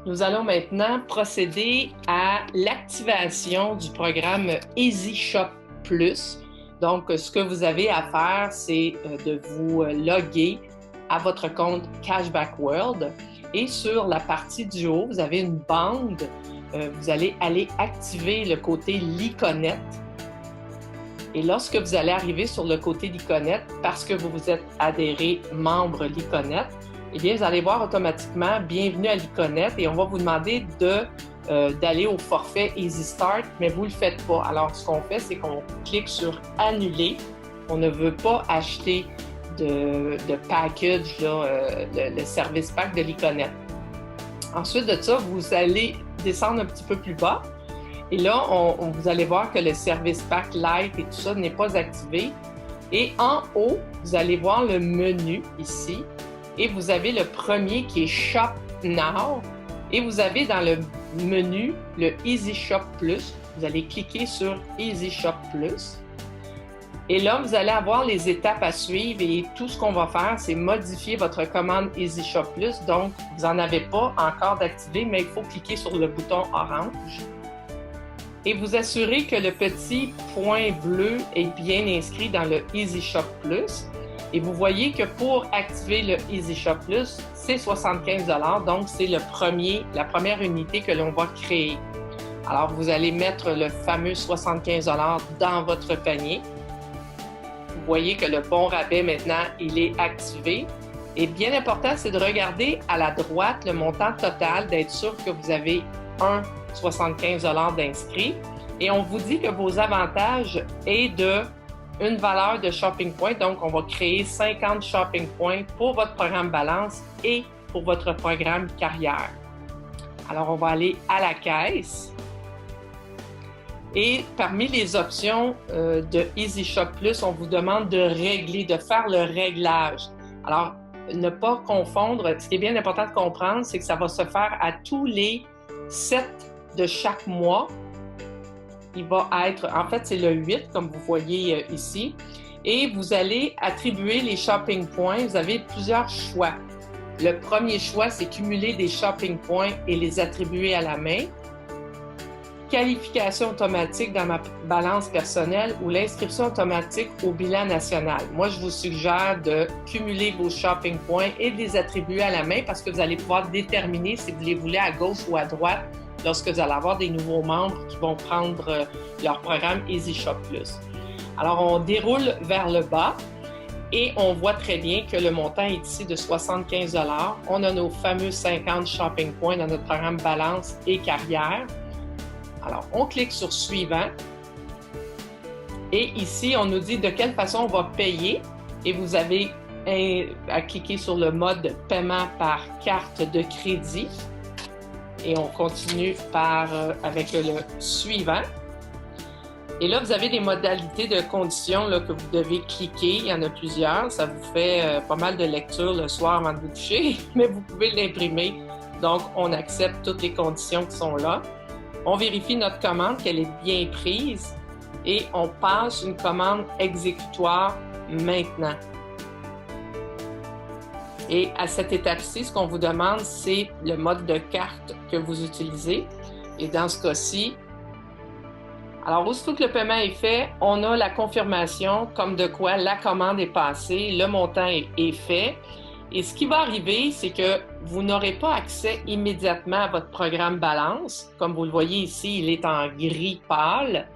Nous allons maintenant procéder à l'activation du programme EasyShop Plus. Donc, ce que vous avez à faire, c'est de vous loguer à votre compte Cashback World. Et sur la partie du haut, vous avez une bande. Vous allez aller activer le côté l'iconnette. Et lorsque vous allez arriver sur le côté l'iconnette, parce que vous vous êtes adhéré membre l'iconnette, eh bien, vous allez voir automatiquement « Bienvenue à l'iconnette » et on va vous demander d'aller au forfait Easy Start, mais vous ne le faites pas. Alors, ce qu'on fait, c'est qu'on clique sur « Annuler ». On ne veut pas acheter de package, là, le service pack de l'iconnette. Ensuite de ça, vous allez descendre un petit peu plus bas. Et là, vous allez voir que le service pack Lite et tout ça n'est pas activé. Et en haut, vous allez voir le menu ici. Et vous avez le premier qui est Shop Now. Et vous avez dans le menu le Easy Shop Plus. Vous allez cliquer sur Easy Shop Plus. Et là, vous allez avoir les étapes à suivre et tout ce qu'on va faire, c'est modifier votre commande Easy Shop Plus. Donc, vous n'en avez pas encore d'activé, mais il faut cliquer sur le bouton orange. Et vous assurez que le petit point bleu est bien inscrit dans le Easy Shop Plus. Et vous voyez que pour activer le Easy Shop Plus, c'est 75 $, donc c'est la première unité que l'on va créer. Alors, vous allez mettre le fameux 75 $ dans votre panier. Vous voyez que le bon rabais maintenant, il est activé. Et bien important, c'est de regarder à la droite le montant total, d'être sûr que vous avez 75 $ d'inscrits. Et on vous dit que vos avantages est de une valeur de shopping point. Donc, on va créer 50 shopping points pour votre programme balance et pour votre programme carrière. Alors, on va aller à la caisse. Et parmi les options de Easy Shop Plus, on vous demande de régler, de faire le réglage. Alors, ne pas confondre. Ce qui est bien important de comprendre, c'est que ça va se faire à tous les 7 de chaque mois. Il va être, en fait, c'est le 8, comme vous voyez ici. Et vous allez attribuer les shopping points. Vous avez plusieurs choix. Le premier choix, c'est cumuler des shopping points et les attribuer à la main. Qualification automatique dans ma balance personnelle ou l'inscription automatique au bilan national. Moi, je vous suggère de cumuler vos shopping points et de les attribuer à la main parce que vous allez pouvoir déterminer si vous les voulez à gauche ou à droite lorsque vous allez avoir des nouveaux membres qui vont prendre leur programme Easy Shop Plus. Alors, on déroule vers le bas et on voit très bien que le montant est ici de 75 $. On a nos fameux 50 shopping points dans notre programme balance et carrière. Alors, on clique sur « Suivant » et ici, on nous dit de quelle façon on va payer et vous avez à cliquer sur le mode paiement par carte de crédit et on continue avec le « Suivant ». Et là, vous avez des modalités de conditions là, que vous devez cliquer. Il y en a plusieurs. Ça vous fait pas mal de lecture le soir avant de vous coucher, mais vous pouvez l'imprimer. Donc, on accepte toutes les conditions qui sont là. On vérifie notre commande, qu'elle est bien prise et on passe une commande exécutoire maintenant. Et à cette étape-ci, ce qu'on vous demande, c'est le mode de carte que vous utilisez. Et dans ce cas-ci, alors aussitôt que le paiement est fait, on a la confirmation comme de quoi la commande est passée, le montant est fait. Et ce qui va arriver, c'est que vous n'aurez pas accès immédiatement à votre programme balance. Comme vous le voyez ici, il est en gris pâle.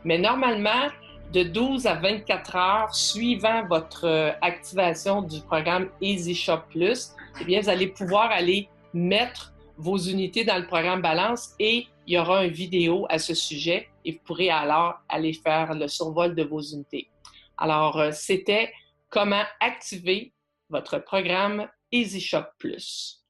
Mais normalement, de 12 à 24 heures suivant votre activation du programme Easy Shop Plus, eh bien, vous allez pouvoir aller mettre vos unités dans le programme balance et il y aura une vidéo à ce sujet et vous pourrez alors aller faire le survol de vos unités. Alors, c'était comment activer votre programme Easy Shop Plus.